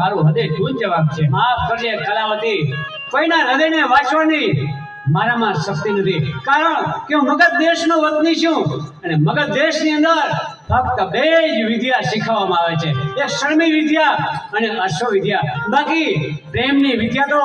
મારું હૃદય તું જ જવાબ છે. માફ કરજે કલાવતી, કોઈના હૃદયને વાંચવાની મારામાં શક્તિ નથી, કારણ કે હું મગધ દેશનો વતની છું અને મગધ દેશની અંદર ફક્ત બે જ વિદ્યા શીખવવામાં આવે છે, એક શરમી વિદ્યા અને અશ્વ વિદ્યા. બાકી પ્રેમની વિદ્યા તો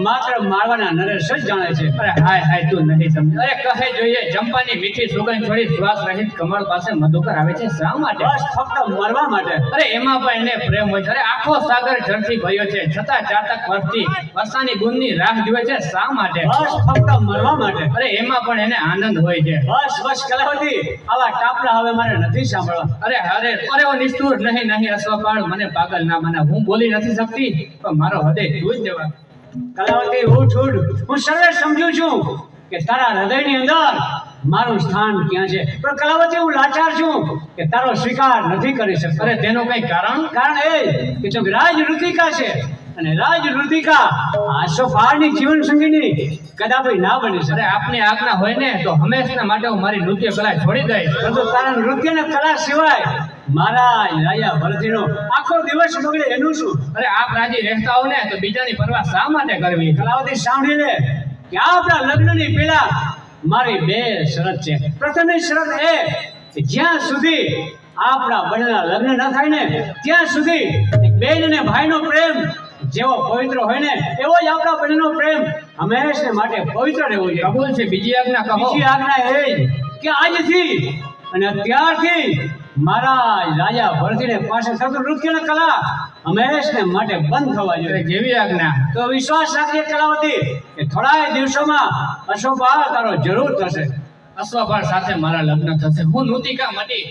માત્ર મારવાના નરેશ જ જાણે છે. અરે હાય હાય, તું નહીં સમજ. અરે કહે જોઈએ, ચંપાની મીઠી સુગંધ છોડી શ્વાસ રહિત કમળ પાસે મધુકર આવે છે શા માટે? બસ ફક્ત મરવા માટે. અરે એમાં પણ એને પ્રેમ હોય છે. અરે આખો સાગર ઝડપી ભર્યો છે, છતાં ચાતક વર્ષથી વરસાદની બૂંદની રાહ જુએ છે શા માટે? બસ ફક્ત મરવા માટે. અરે એમાં પણ એને આનંદ હોય છે. બસ કલાવતી, આવા ટાપલા હવે મારે નથી સાંભળવા. અરે અરે અરે ઓ નિષ્ઠુર, નહીં અશ્વપાળ, મને પાગલ ના મને. હું બોલી નથી શકતી, પણ મારો હૃદય તું જ જવાબ. કલાવતી ઉઠ, હું સર્વે સમજુ છું કે તારા હૃદયની અંદર મારું સ્થાન ક્યાં છે, પણ કલાવતી હું લાચાર છું કે તારો સ્વીકાર નથી કરી શકતો. અરે તેનું કઈ કારણ? એ કે તું રાજ ઋતિકા છે અને રાજ ઋતિકા આશોપાળની જીવન સંગીની કદાપી ના બની શકે. અરે આપની આજ્ઞા હોય ને તો હંમેશના માટે હું મારી નૃત્ય કલા છોડી દઈશ. પરંતુ તારા નૃત્યના કલા સિવાય મારા રાજા ભરતનો આખો દિવસ બગડે એનું શું? અરે આપ રાજી રહેતા હો ને તો બીજાની પરવા શા માટે કરવી? કલાવતી સાંભળી લે કે આપણા લગ્નની પહેલા મારી બે શરત છે. પ્રથમની શરત એ કે જ્યાં સુધી આપણા બંનેના લગ્ન ન થાય ને ત્યાં સુધી બેન અને ભાઈનો પ્રેમ જેવો પવિત્ર હોય ને એવો જ આપણા બંનેનો પ્રેમ હંમેશા માટે પવિત્ર રહેવો જોઈએ. કબૂલ છે. બીજી આજ્ઞા કહો. બીજી આજ્ઞા એ કે આજથી અને અત્યારથી મારા રાજા ભરતીને પાસે થતું નૃત્યની કલા હંમેશા માટે બંધ થવા જોઈએ. જેવી આજ્ઞા. તો વિશ્વાસ રાખીએ કલાવતી કે થોડા દિવસોમાં અશોપાળ તારો જરૂર થશે. અશ્વપાળ સાથે મારા લગ્ન થશે. હું નૃતિકા મટી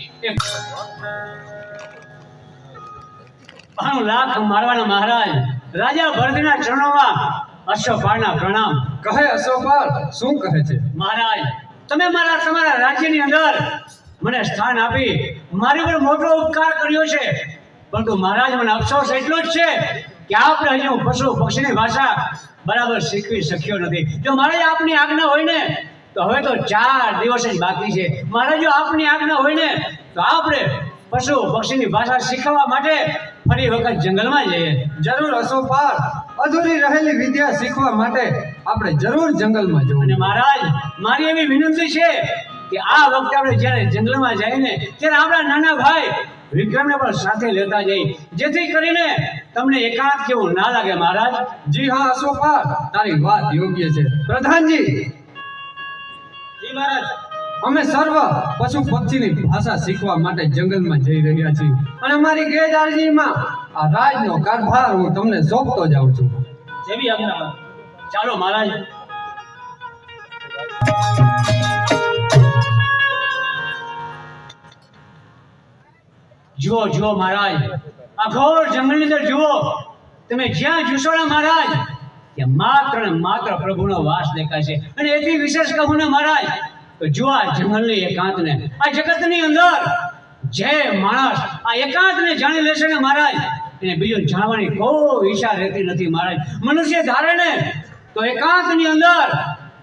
92 લાખ મારવાના મહારાજ રાજા ભરતના ચરણોમાં અશ્વપાળના પ્રણામ. કહે અશ્વપાળ, શું કહે છે? મહારાજ, તમે તમારા રાજ્યની અંદર મને સ્થાન આપી મારી પર મોટો ઉપકાર કર્યો છે, પરંતુ મહારાજ મને અફસોસ એટલો જ છે કે આપણે હજી હું પશુ પક્ષીની ભાષા બરાબર શીખવી શક્યો નથી. જો મારે આપની આજ્ઞા હોય ને તો હવે તો 4 દિવસ જ બાકી છે. મારે જો આપની આજ્ઞા હોય ને તો આપણે પશુ પક્ષીની ભાષા શીખવા માટે ફરી વખત જંગલમાં જઈએ. જરૂર અશ્વપાળ, અધૂરી રહેલી વિદ્યા શીખવા માટે આપણે જરૂર જંગલમાં જવું. અને મહારાજ, મારી એવી વિનંતી છે કે આ વખતે આપણે જ્યારે જંગલમાં જઈએ ને ત્યારે આપણા નાના ભાઈ વિક્રમને પણ સાથે લેતા જઈએ, જેથી કરીને તમને એકાંત કેવું ના લાગે. મહારાજ. જી હા અશ્વપાળ, તારી વાત યોગ્ય છે. પ્રધાનજી, જી મહારાજ. અમે સર્વ પશુ પક્ષીની ભાષા શીખવા માટે જંગલમાં જઈ રહ્યા છીએ અને અમારી ગેરહાજરીમાં આ રાજનો કારભાર હું તમને સોંપતો જાઉં છું. જેવી આજ્ઞા. ચાલો મહારાજ. જુઓ મહારાજ, આ ઘોર જંગલની અંદર જુઓ, તમે જ્યાં જોશો ને મહારાજ ત્યાં માત્ર ને માત્ર પ્રભુનો વાસ દેખાય છે. અને એથી વિશેષ કહું ને મહારાજ તો જુઓ આ જંગલની એકાંતને, આ જગતની અંદર જે માણસ આ એકાંતને જાણી લેશે ને મહારાજ એને બીજું જાણવાની કોઈ ઈચ્છા રહેતી નથી. મહારાજ, મનુષ્ય ધારે ને તો એકાંતની અંદર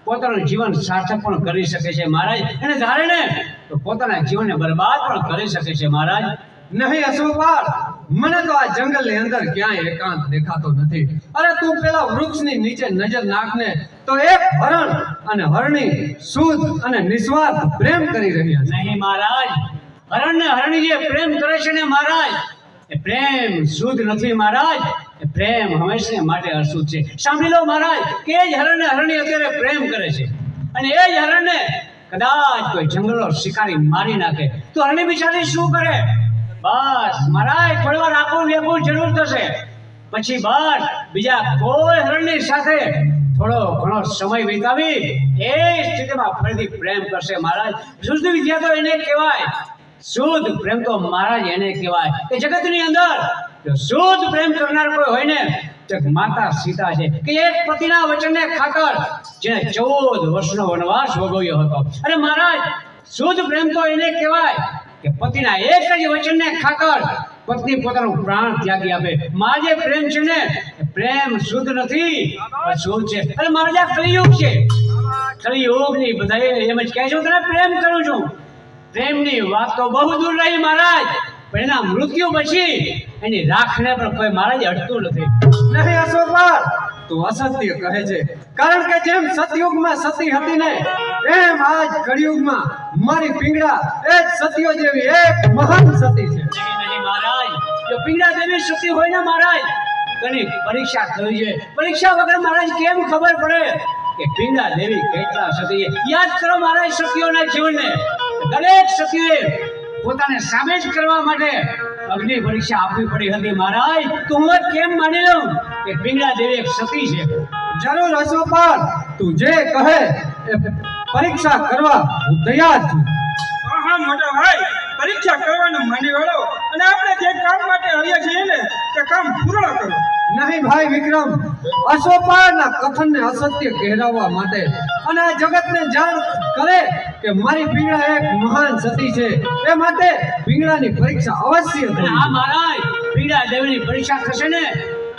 પોતાનું જીવન સાર્થક પણ કરી શકે છે. મહારાજ, એને ધારે ને તો પોતાના જીવનને બરબાદ પણ કરી શકે છે. મહારાજ. નહીં અશ્વપાળ, મને તો આ જંગલની અંદર ક્યાંય એકાંત દેખાતો નથી. અરે તું પેલા વૃક્ષની નીચે નજર નાખને તો એક હરણ અને હરણી શુદ્ધ અને નિસ્વાર્થ પ્રેમ કરી રહ્યા છે. નહીં મહારાજ, હરણ ને હરણી જે પ્રેમ કરે છે ને મહારાજ એ પ્રેમ શુદ્ધ નથી. મહારાજ, એ પ્રેમ હંમેશા માટે અશુદ્ધ છે. સાંભળી લો મહારાજ કે એ જ હરણ ને હરણી અત્યારે પ્રેમ કરે છે અને એ જ હરણને કદાચ કોઈ જંગલનો શિકારી મારી નાખે તો હરણી બિચારી શું કરે? બસ મહારાજ, થોડી વાર આખું વેપું જરૂર થશે, પછી બસ બીજા કોઈ હરણની સાથે થોડો ઘણો સમય વિતાવી એ સ્થિતિમાં ફરીથી પ્રેમ કરશે. મહારાજ, શુદ્ધ વિદ્યા તો એને કહેવાય, શુદ્ધ પ્રેમ તો મહારાજ એને કહેવાય કે જગતની અંદર જો શુદ્ધ પ્રેમ કરનાર કોઈ હોય ને તો માતા સીતા છે કે એક પતિના વચનને ખાતર જેને 14 વર્ષનો વનવાસ ભોગવ્યો હતો. અરે મહારાજ, શુદ્ધ પ્રેમ તો એને કહેવાય કે પતિના એક જ વચનને ખાતર પત્ની પોતાનું પ્રાણ ત્યાગી આપે. મારા જે પ્રેમ છે ને એ પ્રેમ શુદ્ધ નથી, અશુદ્ધ છે. અરે મારા જે કલિયુગ છે, કલિયુગની બધાએ એમ જ કહે છે હું તને પ્રેમ કરું છું. પ્રેમની વાત તો બહુ દૂર રહી મહારાજ, પણ એના મૃત્યુ પછી એની રાખને પણ કોઈ મહારાજ અડતું નથી. નહીં અશોકવાર, તું અસત્ય કહે છે. કારણ કે જેમ સતયુગમાં સતી હતી ને, એમ આજ કળિયુગમાં મારી પિંગળા એ જ સતીઓ જેવી એક મહાન સતી છે. નહીં મહારાજ, જો પિંગળા દેવી સતી હોય ને મહારાજ, તેની પરીક્ષા થવી જોઈએ. પરીક્ષા વગર મહારાજ કેમ ખબર પડે કે પિંગળા દેવી કેટલા સતી છે? યાદ કરો મહારાજ સતીઓના જીવનને. દરેક સતીએ પોતાને સાબિત કરવા માટે અગ્નિ પરીક્ષા આપવી પડી હતી મહારાજ. તો હું કેમ માની લઉં કે પિંગળા દેવી એક સતી છે? જરૂર અશોકવાર, તું જે કહે એ પરીક્ષા કરવા હું તૈયાર છું. હા હા મોટા ભાઈ, પરીક્ષા કરવાનું માની વાળો અને આપણે જે કામ માટે આવ્યા છીએ ને તે કામ પૂર્ણ કરો. નહીં ભાઈ વિક્રમ, અશોકવારના કથનને અસત્ય કહેરાવવા માટે અને આ જગતને જાણ કરે કે મારી પિંગળા એક મહાન સતી છે, એ માટે પિંગળાની પરીક્ષા અવશ્ય અને થવી. આ મહારાજ પિંગળા દેવીની પરીક્ષા થશે ને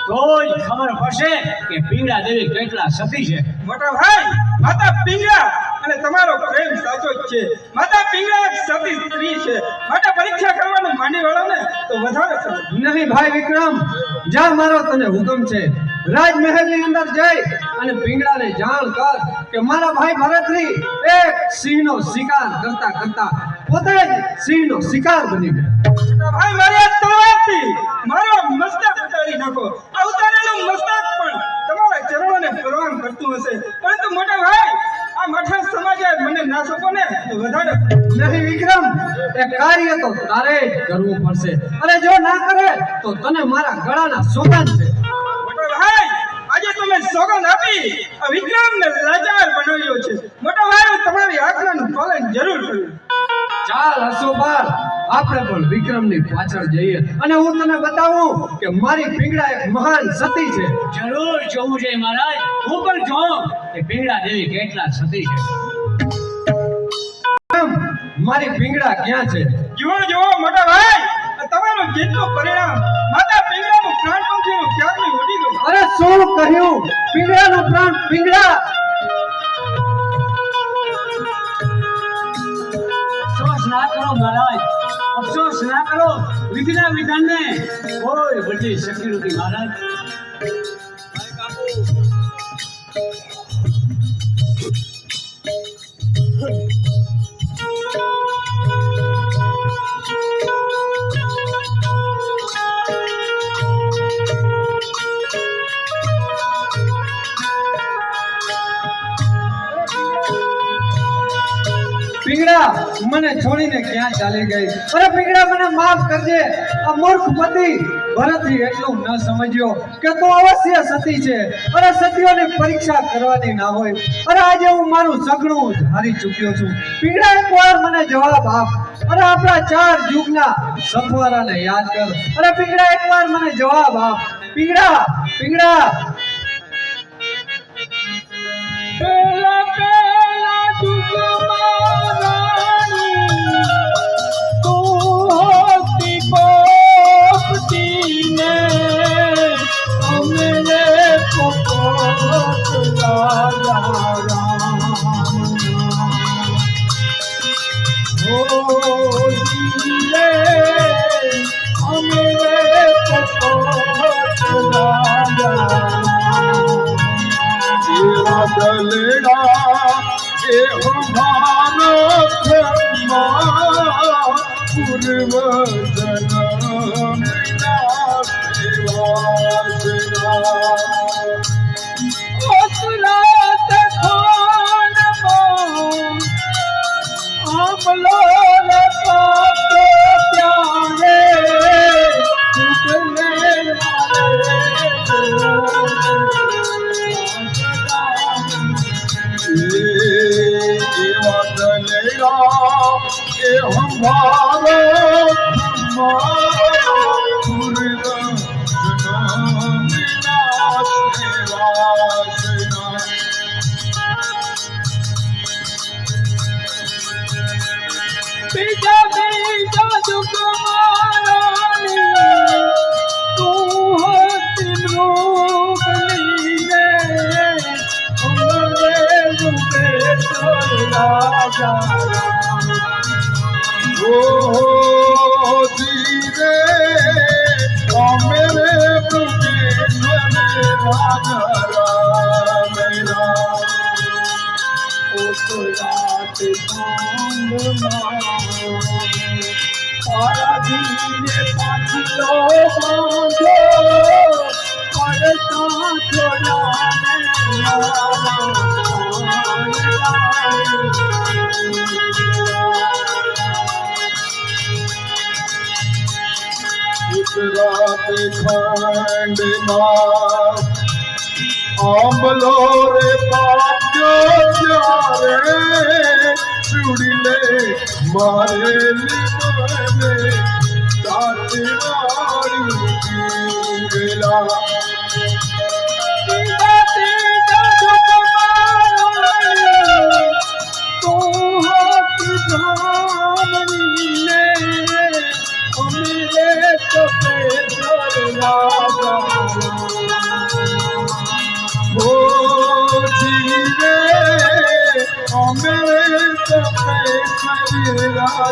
તો જ ખબર પડશે કે પિંગળા દેવી કેટલા સતી છે. મોટા ભાઈ, માતા પિંગળા અને તમારો પ્રેમ સાચો જ છે. માતા પિંગળા એક સતી સ્ત્રી છે, માટે પરીક્ષા કરવાનું માની વાળો ને તો વધારે સરસ. નહીં ભાઈ વિક્રમ, જા મારો તને હુકમ છે. રાજમહેલની અંદર જઈ અને પિંગળાને જાણ કર કે મારા ભાઈ ભરતરી એક સિંહનો શિકાર કરતા કરતા પોતે જ સિંહનો શિકાર બની ગયો. મોટા ભાઈ, મારી આ તલવારથી મારો મસ્તક ઉતારી નાખો. આ ઉતારેલું મસ્તક પણ તમારા ચરણોને પ્રણામ કરતું હશે. પરંતુ મોટા ભાઈ, આ મઠા સમાજે મને ના શકો ને તો વધારે. નહીં વિક્રમ, એ કાર્ય તો તારે જ કરવું પડશે, અને જો ના કરે તો તને મારા ગળાના સોગંદ છે. મોટા ભાઈ, આજે તમે સોગંદ આપી આ વિક્રમને લાચાર બનાવ્યો છે. મોટા ભાઈ, હું તમારી આજ્ઞાનું પાલન જરૂર કરીશ. ચાલ અશોકવાર, આપણે પણ વિક્રમની પાછળ જઈએ અને હું તને બતાવું કે મારી પિંગળા એક મહાન સતી છે. જરૂર જોવું જોઈએ મહારાજ. હું પણ જોઉં કે પિંગળા દેવી કેટલા સતી છે. કેમ? મારી પિંગળા ક્યાં છે? જુઓ જુઓ મોટા ભાઈ, આ તમારું જેટલું પરિણામ માતા પિંગળાનું પ્રાણ પંખીનું ક્યારનું ઉડી ગયું. અરે શું કહ્યું? પિંગળાનો પ્રાણ પિંગળા? અફસોસ ના કરો મહારાજ, અફસોસ ના કરો. વિધિના વિધાનને કોઈ બદલી શક્તિ નથી મહારાજ. પિંગળા મને છોડીને ક્યાં ચાલી ગઈ? અરે પિંગળા, મને માફ કરજે. આ મૂર્ખ પતિ ભરતરી એટલું ન સમજ્યો કે તું અવશ્ય સતી છે. અરે સતીઓની પરીક્ષા કરવાની ના હોય. અરે આજે હું મારું સગણું હારી ચૂક્યો છું. પિંગળા, એકવાર મને જવાબ આપ. અરે આપણા 4 યુગના સથવારાને યાદ કર. અરે પિંગળા, એકવાર મને જવાબ આપ. પિંગળા, પિંગળા. પેલા પેલા જુગમાં રાણી તું હોતી પોપટીને અમને પોપટ લાગા હો જીલે અમને પોપટ લાગા દલડા એ હમારો પૂર્વ જન્મ બીજા બીજા દુઃખમાં તું હોતી મૃગલીને અમને રૂપે રાજા ઓ જીલે રાજા રામ રામ ઉતરાત ચાંદમાં તારા ધીરે પાછલો બાંધો પડતા ગુજરાત ખંડમાં આંબલો રે પાક્યો ત્યારે ચૂડી લે મારે લીમડે સાચવાડી ગયેલા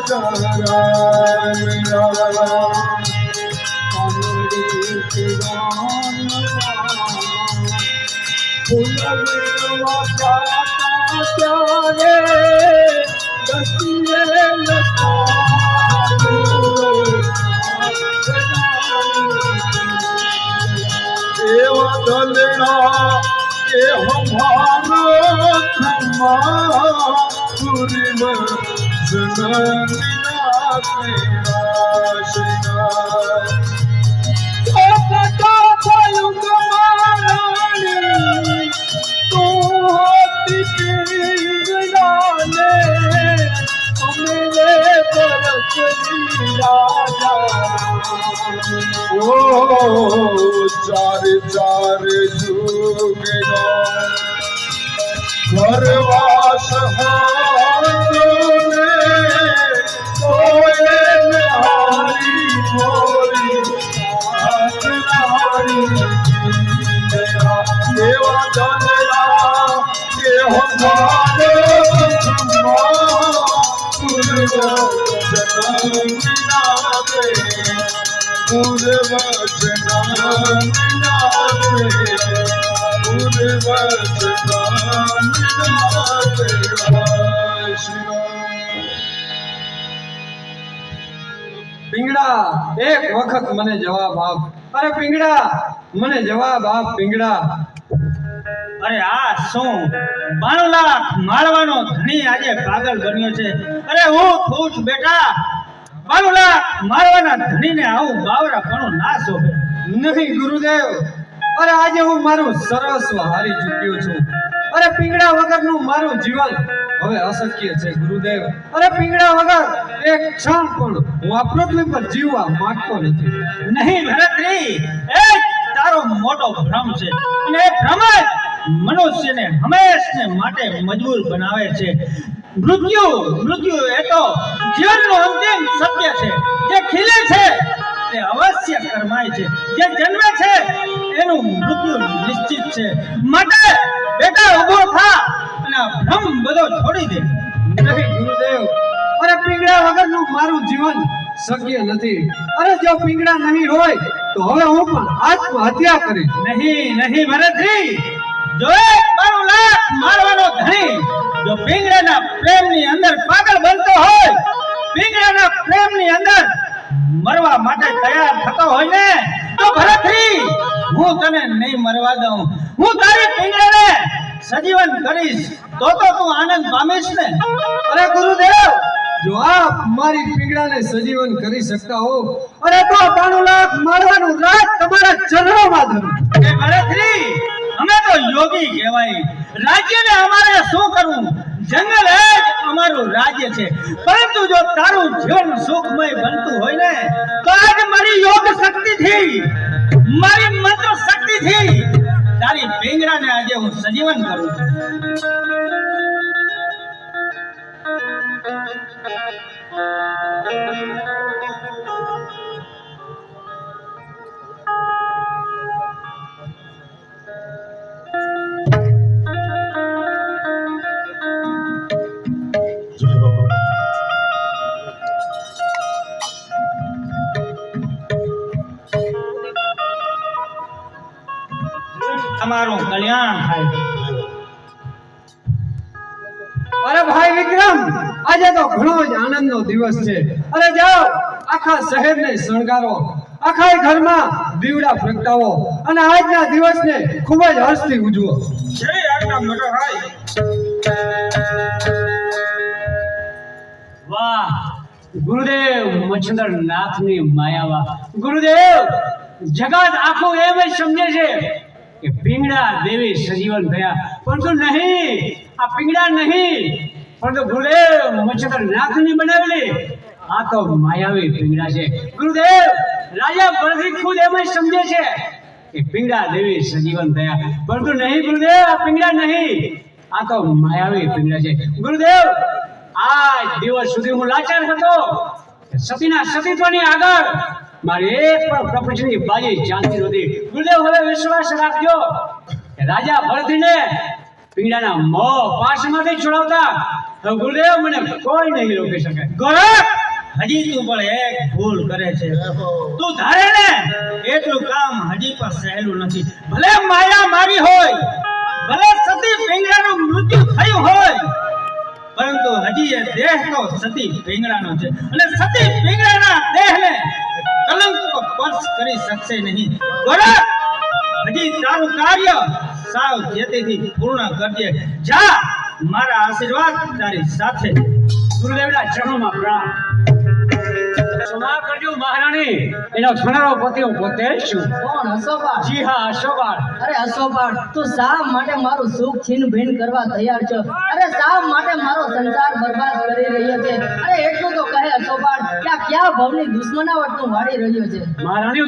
રાજા રામ એવા દલડા એ હમારો ખમા પૂર્વ જનનીના તેરા શિના થયું કમારાણી તું હોતી પીંગળાને અમને પરચરી રાજા ઓ ચાર ચાર જુગનો ઘરવાસ હાથોને કોએ હારી મોરી હાથનારી દેવા જનયા કે હમારે પૂર્વ જનમના દે પૂર્વ જનમના દે પૂર્વ પિંગળા એક વખત મને જવાબ આપ. અરે પિંગળા મને જવાબ આપ પિંગળા. અરે આ શું 92 લાખ મારવાનો ધણી આજે પાગલ બન્યો છે. અરે હું ખુશ બેટા 92 લાખ મારવાના ધણીને આવું બાવરાપણું ના શોભે. નહીં ગુરુદેવ, અરે આજે હું મારું સર્વસ્વ હારી ચૂક્યો છું. અરે પિંગળા વગરનું મારું જીવન હવે અશક્ય છે ગુરુદેવ. અરે પિંગળા વગર એક ક્ષણ પણ હું આ પૃથ્વી પર જીવવા માંગતો નથી. નહીં ભરતરી, એ તારો મોટો ભ્રમ છે અને એ ભ્રમ જ મનુષ્યને હંમેશને માટે મજબૂર બનાવે છે. મૃત્યુ એ તો જીવનનું અંતિમ સત્ય છે. જે ખીલે છે તે અવશ્ય કરમાય છે, જે જન્મે છે એનું મૃત્યુ નિશ્ચિત છે. માટે બેટા ઊભો થા અને આ ભ્રમ બધો છોડી દે. નહીં ગુરુદેવ, અરે પિંગળા વગરનું મારું જીવન શક્ય નથી. અરે જો પિંગળા નહીં હોય તો હવે હું પણ આત્મહત્યા કરીશ. નહીં ભરતજી, જો 92 લાખ મારવાનો ધણી જો પિંગળાના પ્રેમની અંદર પાગલ બનતો હોય, પિંગળાના પ્રેમની અંદર મરવા માટે તૈયાર થતો હોય ને, તો ભરતજી હું તને નહીં મરવા દઉં. હું તારી પિંગળાને સજીવન કરીશ તો તું આનંદ પામીશ ને. અરે ગુરુદેવ, જો આપ મારી પિંગળાને સજીવન કરી શકતા હો, અરે તો 92 લાખ મારવાનું રાજ તમારા ચરણોમાં ધરું. એ ભરતજી, અમે તો યોગી કહેવાય. રાજ્યને અમારે શું કરવું? જંગલ એ જ અમારું રાજ્ય છે. પરંતુ જો તારું જીવન સુખમય બનતું હોય ને, તો આજ મારી યોગ શક્તિથી, મારી મંત્ર શક્તિથી તારી પિંગળાને આજે હું સજીવન કરું છું. તમારું કલ્યાણ થાય. અરે ભાઈ વિક્રમ, આજે તો ઘણો જ આનંદનો દિવસ છે. અરે જાઓ, આખા શહેરને શણગારો, આખા ઘરમાં દીવડા પ્રગટાવો અને આજના દિવસને ખૂબ જ હર્ષથી ઉજવો. જય આજ્ઞા મોટો ભાઈ. વાહ ગુરુદેવ મચ્છંદર નાથની માયાવા. ગુરુદેવ જગત આખું એમ જ સમજે છે કે પિંગળા દેવી સજીવન થયા, પરંતુ નહીં, આ પિંગળા નહીં, પરંતુ ગુરુદેવ મચ્છંદર નાથની બનાવેલી આ તો માયાવી પિંગળા છે. ગુરુદેવ રાજા બળથી ખુદ એમ જ સમજે છે કે પિંગળા દેવી સજીવન થયા, પરંતુ નહીં ગુરુદેવ, આ પિંગળા નહીં, આ તો માયાવી પિંગળા છે. ગુરુદેવ આજ દિવસ સુધી હું લાચાર હતો કે સતીના સતીત્વની આગળ મારી એક પણ પ્રપંચની બાજી ચાલતી નહોતી. ગુરુદેવ હવે વિશ્વાસ રાખજો કે રાજા ભરતને પીંડાના મોહ પાશમાંથી છોડાવતા હવે ગુરુદેવ મને કોઈ નહીં રોકી શકે. ગોરખ, હજી તું પણ એક ભૂલ કરે છે. તું ધારે ને એટલું કામ હજી પણ સહેલું નથી. ભલે માયા મારી હોય, ભલે સતી પિંગળાનું મૃત્યુ થયું હોય, પરંતુ હજી એ દેહ તો સતી પિંગળાનો છે અને સતી પિંગળાના દેહને કલંક સ્પર્શ કરી શકશે નહીં. ગોરખ, હજી તારું કાર્ય સાવચેતીથી પૂર્ણ કરજે. જા, મારા આશીર્વાદ તારી સાથે. ગુરુદેવના ચરણોમાં પ્રણામ. ક્ષમા કરજો મહારાણી, એનો થનારો પતિ હું પોતે જ છું. કોણ અશોકવાળ? જી હા, અશોકવાળ. અરે અશોકવાળ, તું શા માટે મારું સુખ છીન ભીન કરવા તૈયાર છો? અરે શા માટે મારો સંસાર બરબાદ કરી રહ્યો છે? અરે એટલું તો કહે અશોકવાળ, કે આ કયા ભવની દુશ્મનાવટ તું વાળી રહ્યો છે? મહારાણી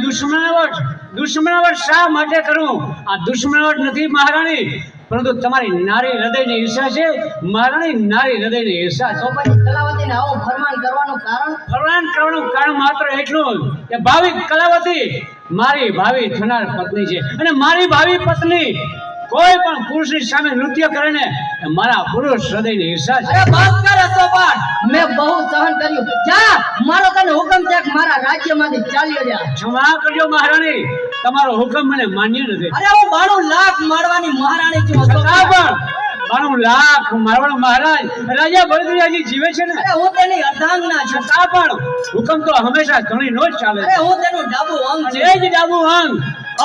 દુશ્મનાવટ શા માટે કરું? આ દુશ્મનાવટ નથી મહારાણી, પરંતુ તમારી નારી હૃદયની ઈર્ષા છે મહારાણી, નારી હૃદયની ઈર્ષા છે. તો પછી કલાવતીને આવું ફરમાન કરવાનું કારણ? ફરમાન કરવાનું કારણ માત્ર એટલું કે ભાવિ કલાવતી મારી ભાવિ થનાર પત્ની છે અને મારી ભાવિ પત્ની કોઈ પણ પુરુષની સામે નૃત્ય કરે ને એ મારા પુરુષ હૃદયની ઈર્ષા છે. અરે બસ કર અશોકવાળ, મેં બહુ સહન કર્યું. જા, મારો તને હુકમ છે કે મારા રાજ્યમાંથી ચાલ્યો જા. ક્ષમા કરજો મહારાણી, તમારો હુકમ મને માન્ય નથી. અરે હું 92 લાખ મારવાની મહારાણી છું છતાં અશોકવાળ. પણ 92 લાખ મારવાડો મહારાજ રાજા ભરતજી જીવે છે ને, અરે હું તેની અર્ધાંગના છું. છતાં પણ હુકમ તો હંમેશા ધણીનો જ ચાલે છે. અરે હું તેનું ડાબુ અંગ અને છું. એ જ ડાબુ અંગ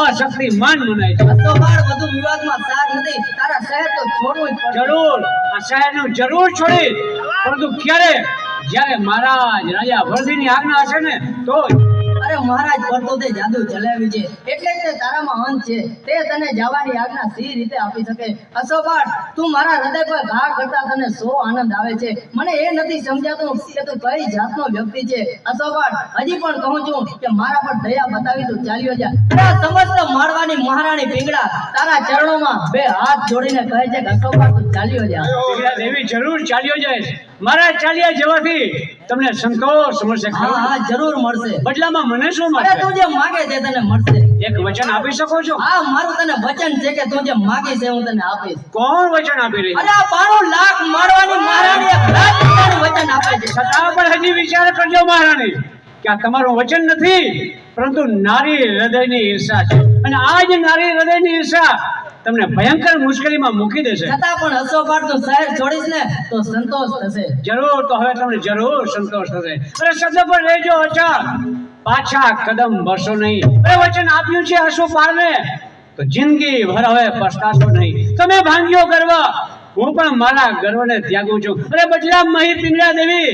અશક્તિમાન મનાય છે. અશોકવાળ, વધુ વિવાદમાં સાર નથી. તારા શહેર તો છોડવું જ પડશે. જરૂર આ શહેરનું જરૂર છોડી, પરંતુ ક્યારે? જ્યારે મહારાજ રાજા ભરતજીની આજ્ઞા હશે ને તો જ. અરે મહારાજ પર તો તે જાદુ ચલાવ્યું છે, એટલે જ તે તારામાં અંત છે. તે તને જવાની આજ્ઞા સી રીતે આપી શકે? અશોકવાળ, તું મારા હૃદય પર ઘા કરતા તને સો આનંદ આવે છે. મને એ નથી સમજાતું કે તું કઈ જાતનો વ્યક્તિ છે. અશોકવાળ, હજી પણ કહું છું કે મારા પર દયા બતાવી તું ચાલ્યો જા. અરે આ સમસ્ત માળવાની મહારાણી પિંગળા તારા ચરણોમાં બે હાથ જોડીને કહે છે કે અશોકવાળ તું ચાલ્યો જા. પીગળા દેવી જરૂર ચાલ્યો જાય. મારા ચાલ્યા જવાથી તમને સંતોષ મળશે ખરો? હા હા, જરૂર મળશે. બદલામાં મને શું અરે મળશે? તું જે માગે તે તને મળશે. એક વચન આપી શકો છો? હા, મારું તને વચન છે કે તું જે માગીશ એ હું તને આપીશ. કોણ વચન આપી રહી છે? અરે આ 92 લાખ મારવાની મહારાણી એક રાજ્યનું વચન આપે છે. છતાં પણ હજી વિચાર કરજો મહારાણી કે આ તમારું વચન નથી, પરંતુ નારી હૃદયની ઈર્ષા છે અને આ જ નારી હૃદયની ઈર્ષા તમને ભયંકર મુશ્કેલીમાં મૂકી દેશે. છતાં પણ અશોકવાળ તું શહેર છોડીશ ને તો સંતોષ થશે. જરૂર, તો હવે તમને જરૂર સંતોષ થશે. અરે શબ્દ પર રહેજો અચળ, પાછા કદમ ભરશો નહીં. અરે વચન આપ્યું છે અશોકવાળને તો જિંદગી ભર હવે પછતાશો નહીં. તમે ભાંગ્યો ગર્વ, હું પણ મારા ગર્વને ત્યાગું છું. અરે બદલા મહી પિંગળા દેવી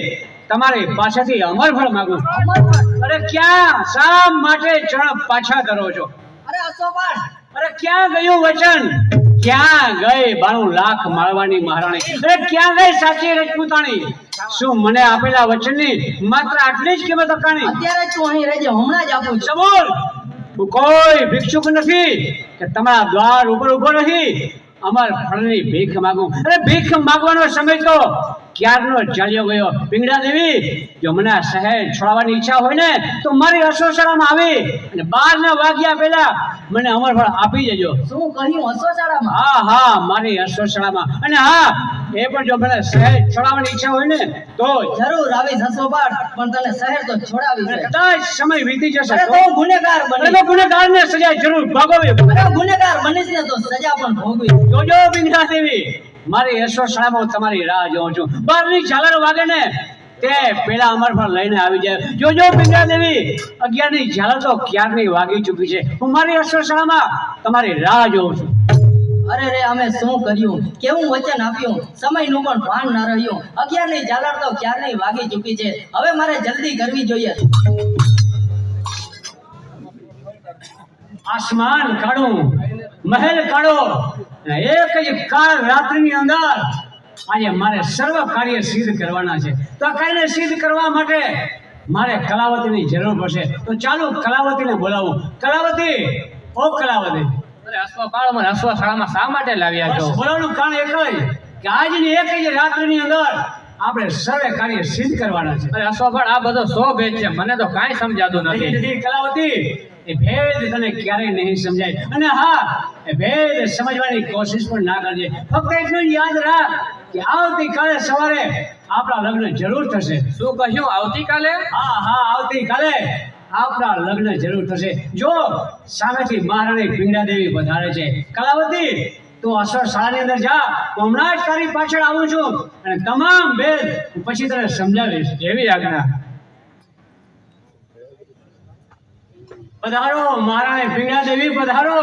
તમારી પાસેથી અમર ફળ માંગુ છું. અમરફળ. અરે ક્યાં શા માટે ચરણ પાછા કરો છો? અરે અશોકવાળ, અરે ક્યાં ગયું વચન? ક્યાં ગઈ 92 લાખ માળવાની મહારાણી? અરે ક્યાં ગઈ સાચી રજપૂતાણી? શું મને આપેલા વચનની માત્ર આટલી જ કિંમત અકાણી? અત્યારે જ તું અહીં રહેજે, હમણાં જ આપું છું. સબૂર, હું કોઈ ભિક્ષુક નથી કે તમારા દ્વાર ઉપર ઉભો રહી અમર ફળની ભીખ માંગુ. અરે ભીખ માંગવાનો સમય તો ક્યારનો ચાલ્યો ગયો. પિંગળા દેવી, જો મને આ શહેર છોડવાની ઈચ્છા હોય ને તો મારી અસોસાળામાં આવી અને 12 વાગ્યા પહેલા મને અમરફળ આપી જજો. શું કહ્યું અસોસાળામાં? હા હા, મારી અસોસાળામાં. અને હા, એ પણ જો મને શહેર છોડવાની ઈચ્છા હોય ને તો જરૂર આવીશ હસોબાર, પણ તને શહેર તો છોડાવી છે. કદાચ સમય વીતી જશે અરે તો હું ગુનેગાર બનીશ. તો ગુનેગારને સજા જરૂર ભોગવવી પડે. અરે ગુનેગાર બનીશ ને તો સજા પણ ભોગવી. જોજો પિંગળા દેવી, મારી અસોસાળામાં તમારી રાહ જોઉં છું. 12ની ઝાલર વાગે ને તે પેલા અમરફળ લઈને આવી જાય. જોજો પિંગળા દેવી, 11ની ઝાલર તો ક્યારની વાગી ચૂકી છે. હું મારી અસોસાળામાં તમારી રાહ જોઉં છું. અરે રે, અમે શું કર્યું, કેવું વચન આપ્યું, સમયનું પણ ભાન ન રહ્યું. 11ની ઝાલર તો ક્યારની વાગી ચૂકી છે. હવે મારે જલ્દી કરવી જોઈએ. આસમાન કાઢો, મહેલ કાઢો, અને એક જ કાળ રાત્રિની અંદર આજે મારે સર્વ કાર્ય સિદ્ધ કરવાના છે. તો આ કાર્યને સિદ્ધ કરવા માટે મારે કલાવતીની જરૂર પડશે. તો ચાલો કલાવતીને બોલાવું. કલાવતી, ઓ કલાવતી, અરે અશ્વપાળ મને અશ્વશાળામાં શા માટે લાવ્યા છો? બોલાવવાનું કારણ એક જ કે આજની એક જ રાત્રિની અંદર આપણે સર્વે કાર્ય સિદ્ધ કરવાના છે. અરે અશ્વપાળ, આ બધો શો ભેદ છે, મને તો કાંઈ સમજાતું નથી. તેથી કલાવતી, એ ભેદ તને ક્યારેય નહીં સમજાય. અને હા, એ ભેદ સમજવાની કોશિશ પણ ના કરજે. ફક્ત એટલું જ યાદ રાખ કે આવતીકાલે સવારે આપણા લગ્ન જરૂર થશે. શું કહ્યું, આવતીકાલે? હા હા, આવતીકાલે આપણા લગ્ન જરૂર થશે. જો સામેથી મહારાણી પિંગળા દેવી પધારે છે. કલાવતી, તું અસોસાળાની અંદર જા, હું હમણાં જ તારી પાછળ આવું છું અને તમામ ભેદ હું પછી તને સમજાવીશ. એવી આજ્ઞા. પધારો મહારાણી પિંગળા દેવી, પધારો.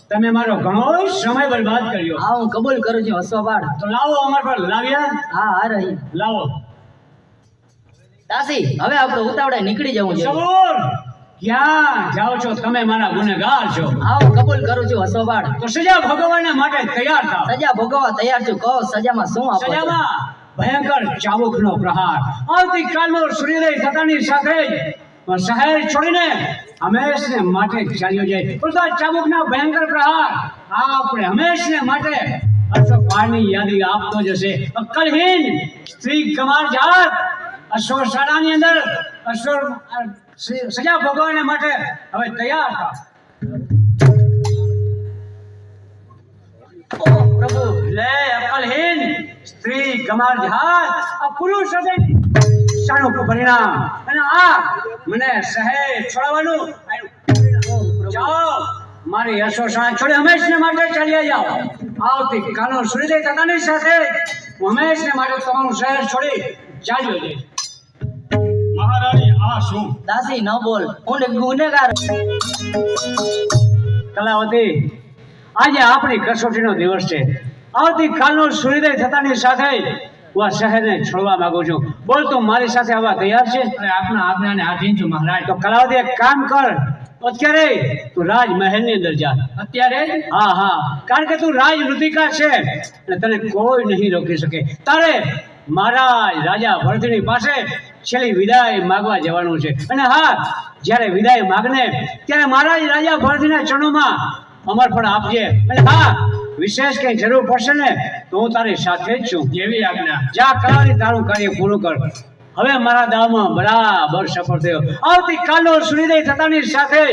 તમે મારો ઘણો સમય બરબાદ કર્યો. હા, હું કબૂલ કરું છું હસોબાર. તો લાવો, અમાર પર લાવ્યા. હા હા રહી. લાવો. દાસી, હવે આપણે ઉતાવળે નીકળી જવું છે. સબૂર, ક્યાં જાઓ છો તમે? મારા ગુનેગાર છો. હા, હું કબૂલ કરું છું હસોબાર. તો સજા ભોગવવાને માટે તૈયાર થાવ. સજા ભોગવવા તૈયાર છું. કહો સજામાં શું આપો છો? સજામાં ભયંકર ચાબુકનો પ્રહાર. આવતીકાલનો સૂર્યોદય થતાની સાથે જ શહેર છોડીને હંમેશને માટે ચાલ્યો જાય. પરંતુ આ ચાબુકના ભયંકર પ્રહાર આપણે હંમેશને માટે અશ્વપાળની યાદી આપતો જશે. અક્કલહીન સ્ત્રી કમાર જાત અશ્વશાળાની અંદર સજા ભોગવવાને માટે હવે તૈયાર થાવ. ઓ પ્રભુ, લે અક્કલહીન સ્ત્રી કમાર જાત, આ પુરુષ હૃદય શાનું પરિણામ. અને આ મને શહેર છોડવાનું જાઓ, મારી અસોસાળા છોડી હંમેશને માટે ચાલ્યા જાઓ. આવતીકાલનો સૂર્યોદય થતાની સાથે હું હંમેશને માટે તમારું શહેર છોડી ચાલ્યો જઈશ. મહારાણી, આ શું? દાસી ન બોલ, હું ગુનેગાર. કલાવતી, આજે આપણી કસોટીનો દિવસ છે. આવતીકાલનો સૂર્યોદય થતાની સાથે હું આ શહેરને છોડવા માંગુ છું. બોલ, તું મારી સાથે આવવા તૈયાર છે? અરે આપના આજ્ઞાને આધીન છું મહારાજ. તો કલાવતી, એક કામ કર, અત્યારે તું રાજમહેલની અંદર જા. અત્યારે જ? હા હા, કારણ કે તું રાજવૃતિકા છે અને તને કોઈ નહીં રોકી શકે. તારે મહારાજ રાજા ભરતની પાસે છેલ્લી વિદાય માગવા જવાનું છે. અને હા, જ્યારે વિદાય માગને ત્યારે મહારાજ રાજા ભરતના ચરણોમાં અમરફળ આપજે. અને હા, વિશેષ કઈ જરૂર પડશે ને તો હું તારી સાથે જ છું. જેવી આજ્ઞા. જા કલાવતી, તારું કાર્ય પૂરું કર. હવે મારા દાવમાં બરાબર સફળ થયો. આવતીકાલનો સૂર્યોદય થતાની સાથે